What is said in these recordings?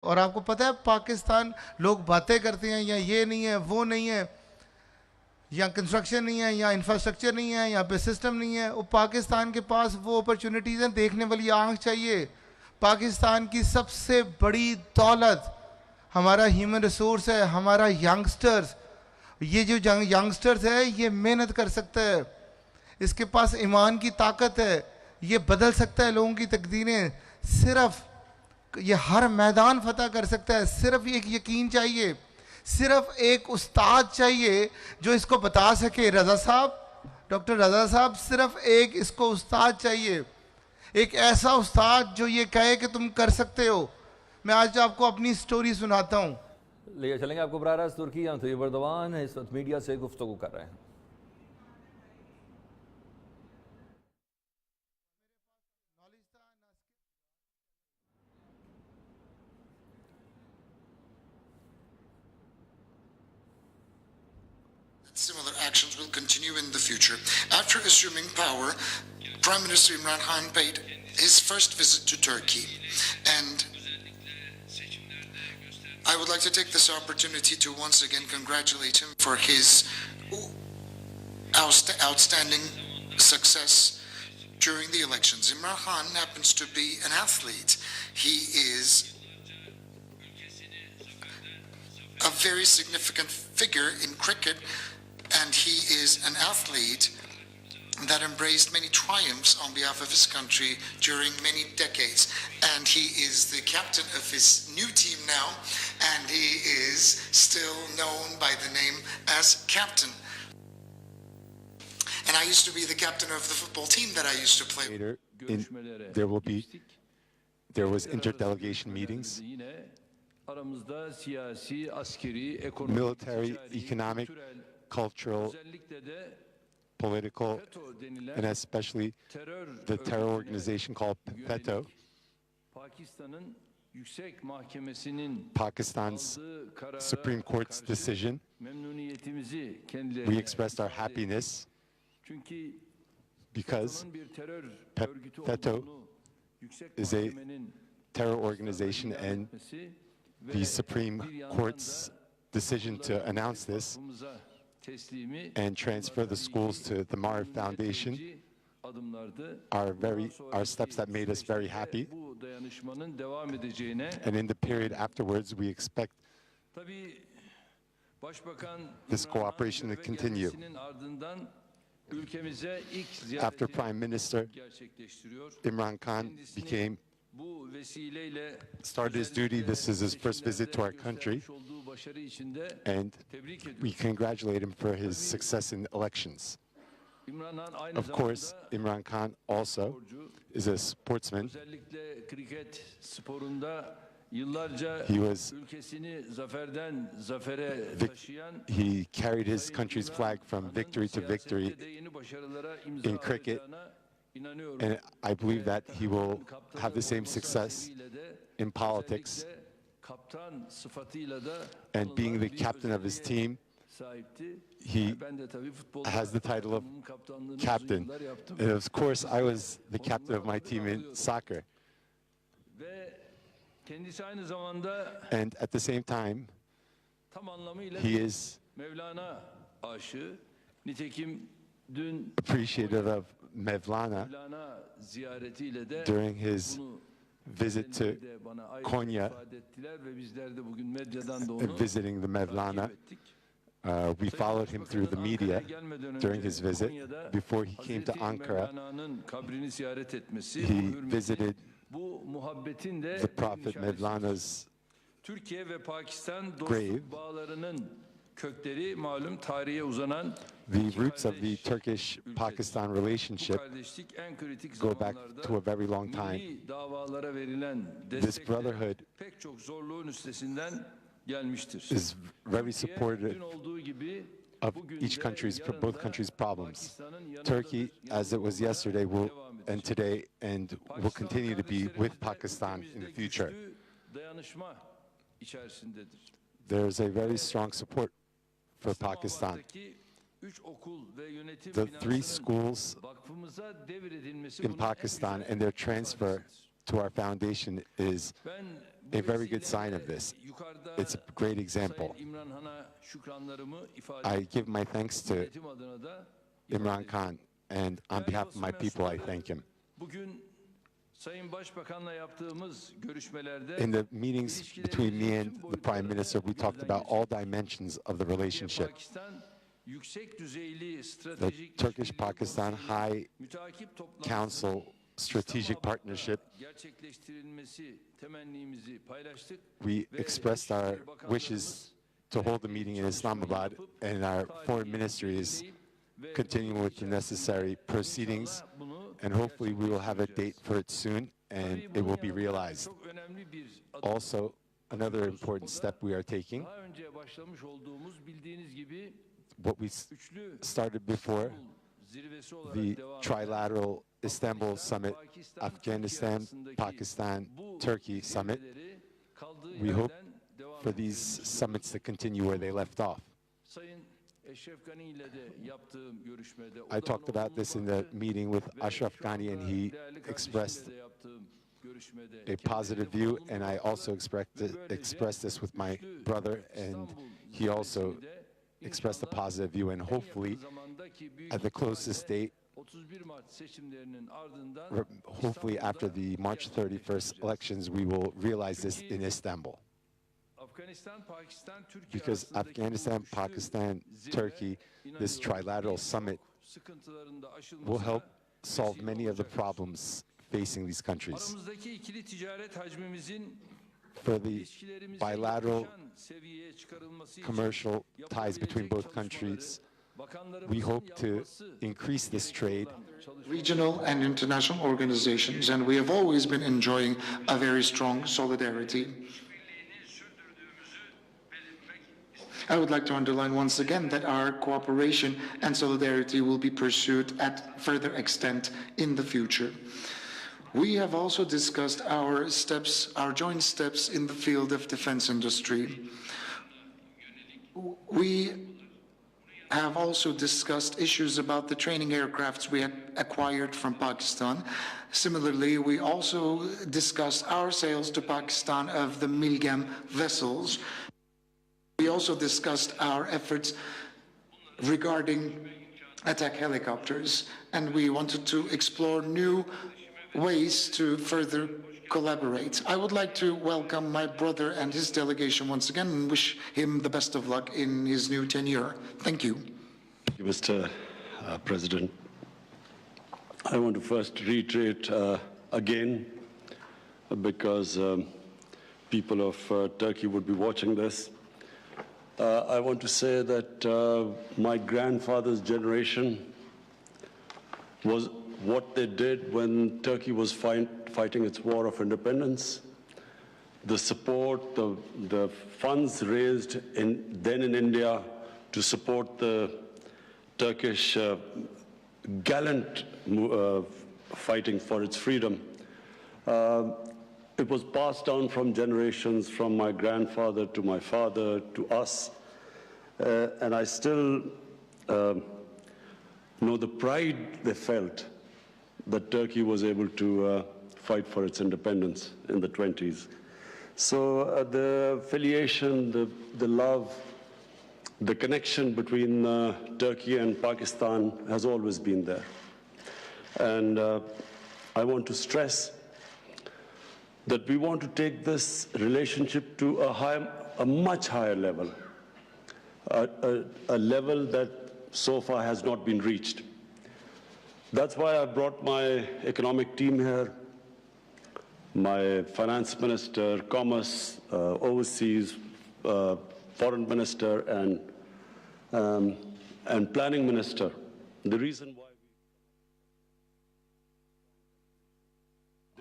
और आपको पता है पाकिस्तान, लोग बातें करते हैं या ये नहीं है वो नहीं है, या कंस्ट्रक्शन नहीं है, या इंफ्रास्ट्रक्चर नहीं है, यहाँ पे सिस्टम नहीं है। वो पाकिस्तान के पास वो अपॉर्चुनिटीज़ हैं, देखने वाली आंख चाहिए। पाकिस्तान की सबसे बड़ी दौलत हमारा ह्यूमन रिसोर्स है, हमारा यंगस्टर्स। ये जो यंगस्टर्स है ये मेहनत कर सकता है, इसके पास ईमान की ताकत है, ये बदल सकता है लोगों की तकदीरें। सिर्फ ये हर मैदान फतह कर सकता है, सिर्फ एक यकीन चाहिए, सिर्फ एक उस्ताद चाहिए जो इसको बता सके। रजा साहब, डॉक्टर रजा साहब, सिर्फ एक इसको उस्ताद चाहिए, एक ऐसा उस्ताद जो ये कहे कि तुम कर सकते हो। मैं आज आपको अपनी स्टोरी सुनाता हूँ। ले चलेंगे आपको बराह रास्त तुर्की। यहाँ तो एर्दोगान इस वक्त मीडिया से गुफ्तगू कर रहे हैं। Similar actions will continue in the future. After assuming power, Prime Minister Imran Khan paid his first visit to Turkey, and I would like to take this opportunity to once again congratulate him for his outstanding success during the elections. Imran Khan happens to be an athlete. He is a very significant figure in cricket, and he is an athlete that embraced many triumphs on behalf of his country during many decades. And he is the captain of his new team now, and he is still known by the name as captain. And I used to be the captain of the football team that I used to play. There was interdelegation meetings, military, economic, cultural, political, and especially the terror organization called FETÖ. Pakistan's Supreme Court's decision. We expressed our happiness because FETÖ is a terror organization, and the Supreme Court's decision to announce this and transfer the schools to the Marif Foundation are steps that made us very happy. And in the period afterwards, we expect this cooperation to continue. After Prime Minister Imran Khan started his duty, this is his first visit to our country, and we congratulate him for his success in elections. Of course, Imran Khan also is a sportsman. He carried his country's flag from victory to victory in cricket, and I believe that he will have the same success in politics. And being the captain of his team, he has the title of captain. And of course, I was the captain of my team in soccer. And at the same time, he is appreciative of Mevlana. During his visit to Konya, visiting the Mevlana, we followed him through the media during his visit. Before he came to Ankara, he visited the Prophet Mevlana's grave. The roots of the Turkish-Pakistan relationship go back to a very long time. This brotherhood is very supportive of both countries' problems. Turkey, as it was yesterday, and today, and will continue to be with Pakistan in the future. There's a very strong support for Pakistan. The 3 schools in Pakistan and their transfer to our foundation is a very good sign of this. It's a great example. I give my thanks to Imran Khan, and on behalf of my people, I thank him. In the meetings between me and the Prime Minister, we talked about all dimensions of the relationship. The Turkish-Pakistan High Council strategic partnership. We expressed our wishes to hold the meeting in Islamabad, and our foreign ministry is continuing with the necessary proceedings, and hopefully we will have a date for it soon and it will be realized. Also, another important step we are taking, what we started before, the trilateral Istanbul summit, Afghanistan, Pakistan, Turkey summit. We hope for these summits to continue where they left off. I talked about this in the meeting with Ashraf Ghani, and he expressed a positive view, and I also expressed this with my brother, and he also expressed a positive view, and hopefully at the closest date, hopefully after the March 31st elections, we will realize this in Istanbul. Because Afghanistan, Pakistan, Turkey, this trilateral summit will help solve many of the problems facing these countries. For the bilateral commercial ties between both countries, we hope to increase this trade. Regional and international organizations, and we have always been enjoying a very strong solidarity. I would like to underline once again that our cooperation and solidarity will be pursued at further extent in the future. We have also discussed our steps, our joint steps in the field of defense industry. We have also discussed issues about the training aircrafts we had acquired from Pakistan. Similarly, we also discussed our sales to Pakistan of the Milgem vessels. We also discussed our efforts regarding attack helicopters, and we wanted to explore new ways to further collaborate. I would like to welcome my brother and his delegation once again and wish him the best of luck in his new tenure. Thank you. Thank you, Mr. President. I want to first reiterate again, because people of Turkey would be watching this. I want to say that my grandfather's generation was what they did when Turkey was fighting its war of independence. The support, the funds raised then in India to support the Turkish gallant fighting for its freedom. It was passed down from generations, from my grandfather to my father to us, and I still know the pride they felt that Turkey was able to fight for its independence in the 20s. So the affiliation, the love, the connection between Turkey and Pakistan has always been there. And I want to stress that we want to take this relationship to a much higher level, a level that so far has not been reached. That's why I brought my economic team here, my finance minister, commerce, overseas, foreign minister, and planning minister. The reason why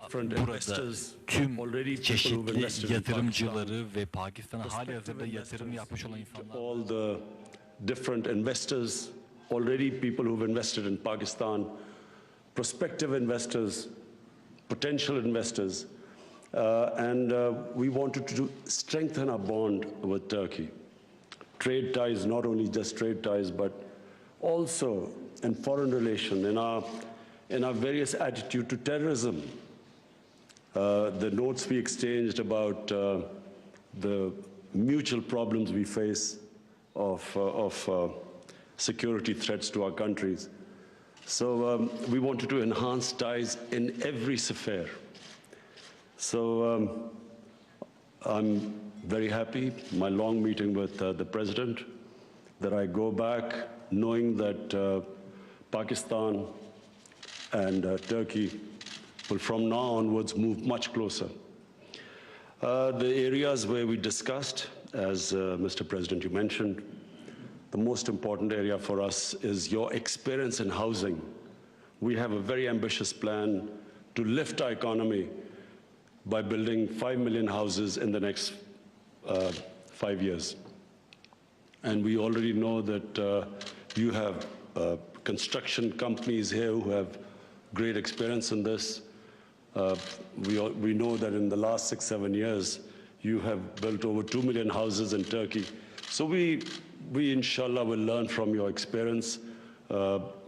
different investors, tüm çeşitli yatırımcıları ve Pakistan'a halihazırda yatırım yapmış olan insanlar. All the different investors, already people who've invested in Pakistan, prospective investors, potential investors, and we wanted to strengthen our bond with Turkey. Trade ties, not only just trade ties, but also in foreign relation, in our various attitude to terrorism, the notes we exchanged about the mutual problems we face of security threats to our countries. So we wanted to enhance ties in every sphere. So I'm very happy, my long meeting with the President, that I go back knowing that Pakistan and Turkey will from now onwards move much closer. The areas where we discussed, as Mr. President, you mentioned, the most important area for us is your experience in housing. We have a very ambitious plan to lift our economy by building 5 million houses in the next 5 years. And we already know that you have construction companies here who have great experience in this. We know that in the last 6-7 years, you have built over 2 million houses in Turkey. So we inshallah will learn from your experience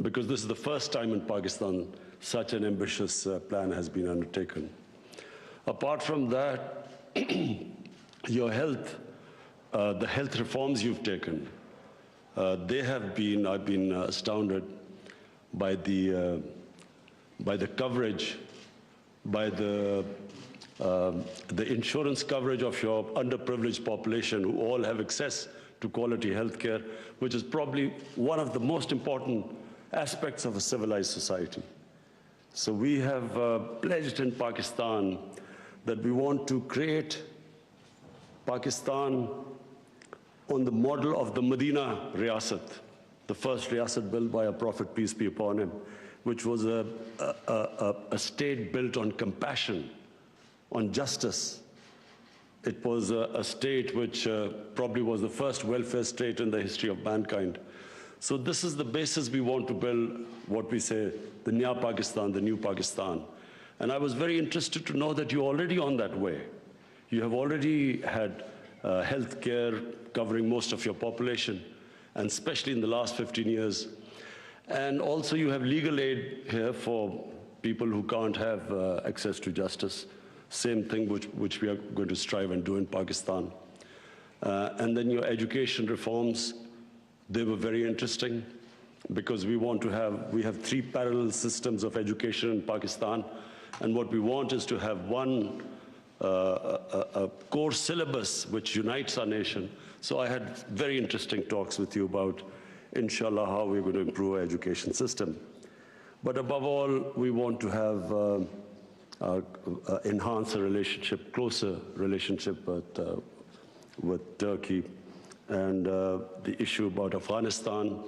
because this is the first time in Pakistan such an ambitious plan has been undertaken. Apart from that, your health, the health reforms you've taken, I've been astounded by the coverage, by the insurance coverage of your underprivileged population who all have access to quality health care, which is probably one of the most important aspects of a civilized society. So we have pledged in Pakistan that we want to create Pakistan on the model of the Medina Riyasat, the first Riyasat built by a Prophet, peace be upon him, which was a state built on compassion, on justice. It was a state which probably was the first welfare state in the history of mankind. So this is the basis we want to build, what we say, the Nya Pakistan, the new Pakistan. And I was very interested to know that you're already on that way. You have already had health care covering most of your population, and especially in the last 15 years. And also you have legal aid here for people who can't have access to justice. Same thing which we are going to strive and do in Pakistan. And then your education reforms, they were very interesting because we have 3 parallel systems of education in Pakistan. And what we want is to have one a core syllabus which unites our nation. So I had very interesting talks with you about, inshallah, how we're going to improve our education system. But above all, we want to have enhance a relationship, closer relationship with Turkey. And the issue about Afghanistan,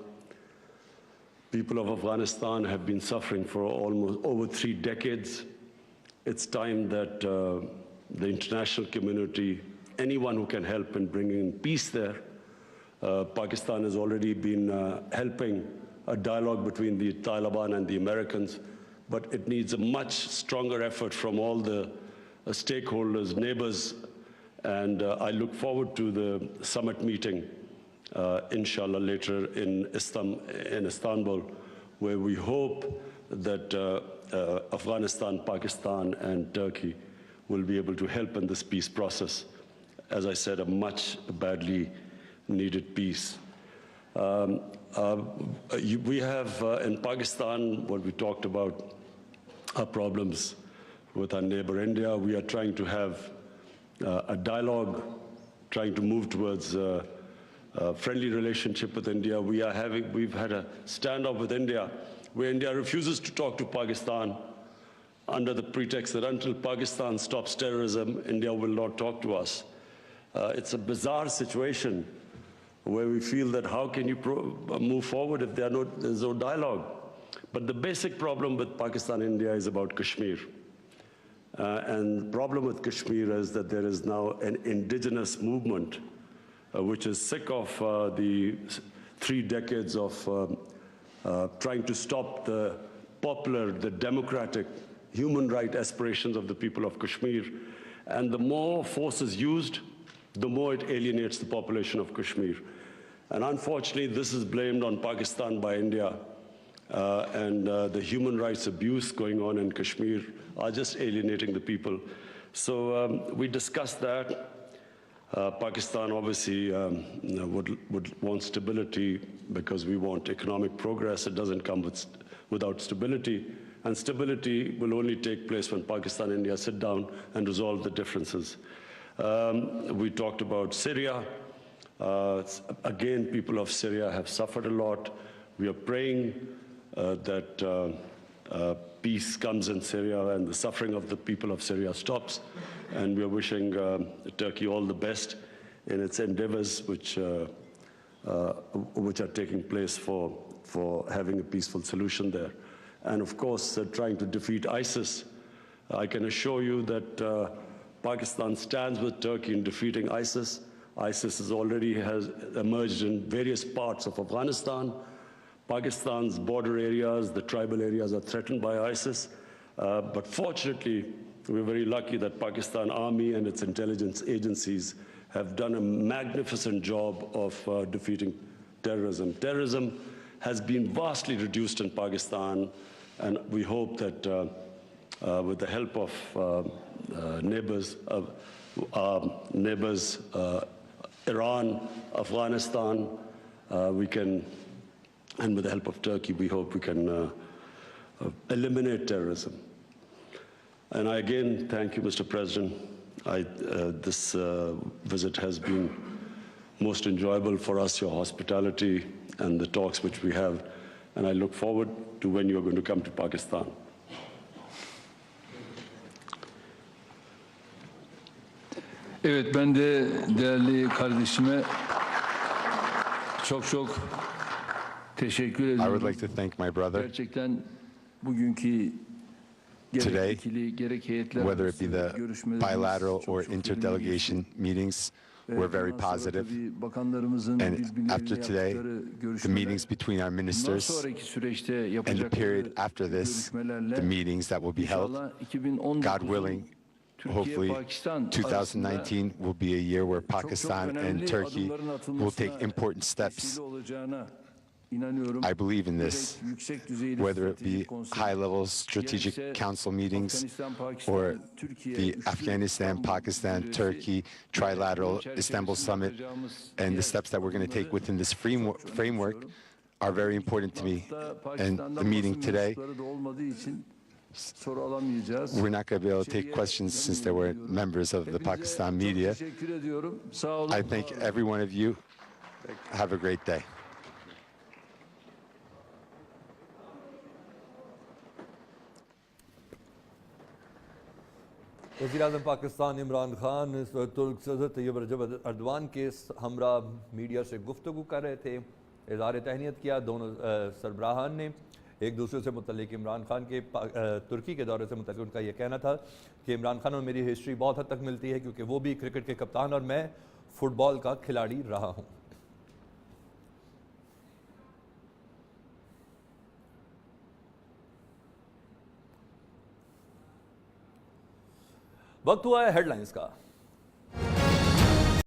people of Afghanistan have been suffering for almost over 3 decades. It's time that the international community, anyone who can help in bringing peace there, Pakistan has already been helping a dialogue between the Taliban and the Americans, but it needs a much stronger effort from all the stakeholders, neighbors, and I look forward to the summit meeting, inshallah, later in Istanbul, where we hope that Afghanistan, Pakistan, and Turkey will be able to help in this peace process. As I said, a much badly needed peace. We have in Pakistan, what we talked about, our problems with our neighbor India. We are trying to have a dialogue, trying to move towards a friendly relationship with India. We've had a standoff with India, where India refuses to talk to Pakistan under the pretext that until Pakistan stops terrorism, India will not talk to us. It's a bizarre situation where we feel that how can you move forward if there's no dialogue? But the basic problem with Pakistan and India is about Kashmir. And the problem with Kashmir is that there is now an indigenous movement which is sick of the 3 decades of trying to stop the popular, the democratic, human right aspirations of the people of Kashmir. And the more force is used, the more it alienates the population of Kashmir. And unfortunately, this is blamed on Pakistan by India. and the human rights abuse going on in Kashmir are just alienating the people. So we discussed that. Pakistan obviously would want stability because we want economic progress. It doesn't come without stability. And stability will only take place when Pakistan and India sit down and resolve the differences. We talked about Syria. Again, people of Syria have suffered a lot. We are praying that peace comes in Syria and the suffering of the people of Syria stops. And we are wishing Turkey all the best in its endeavors, which are taking place for having a peaceful solution there. And of course, trying to defeat ISIS. I can assure you that Pakistan stands with Turkey in defeating ISIS. ISIS has emerged in various parts of Afghanistan. Pakistan's border areas, the tribal areas are threatened by ISIS. But fortunately, we're very lucky that Pakistan Army and its intelligence agencies have done a magnificent job of defeating terrorism. Terrorism has been vastly reduced in Pakistan, and we hope that with the help of neighbors, Iran, Afghanistan, we can, and with the help of Turkey, we hope we can eliminate terrorism. And I again thank you, Mr. President. This visit has been most enjoyable for us, your hospitality and the talks which we have. And I look forward to when you're going to come to Pakistan. Evet, ben de değerli kardeşime çok teşekkür ediyorum. I would like to thank my brother Gerçekten bugünkü today, whether it be the bilateral or interdelegation meetings, were very positive. And after today, the meetings between our ministers and the period after this, the meetings that will be held, God willing, hopefully 2019 will be a year where Pakistan and Turkey will take important steps. I believe in this, whether it be high-level strategic council meetings or the Afghanistan, Pakistan, Turkey trilateral Istanbul summit, and the steps that we're going to take within this framework are very important to me. And the meeting today, we're not going to be able to take questions since there were members of the Pakistan media. I thank every one of you. Have a great day. वज़ीर-ए-आज़म पाकिस्तान इमरान खान तुर्क सदर Tayyip Erdogan के हमरा media से गुफ्तगू कर रहे थे। इज़हार तहनीत किया दोनों सरबराहान ने एक दूसरे से मुतल्लिक। इमरान खान के तुर्की के दौरे से मुतल्लिक उनका यह कहना था कि इमरान खान और मेरी हिस्ट्री बहुत हद तक मिलती है, क्योंकि वो भी क्रिकेट के कप्तान और मैं फुटबॉल का खिलाड़ी रहा हूँ। वक्त हुआ है हेडलाइंस का।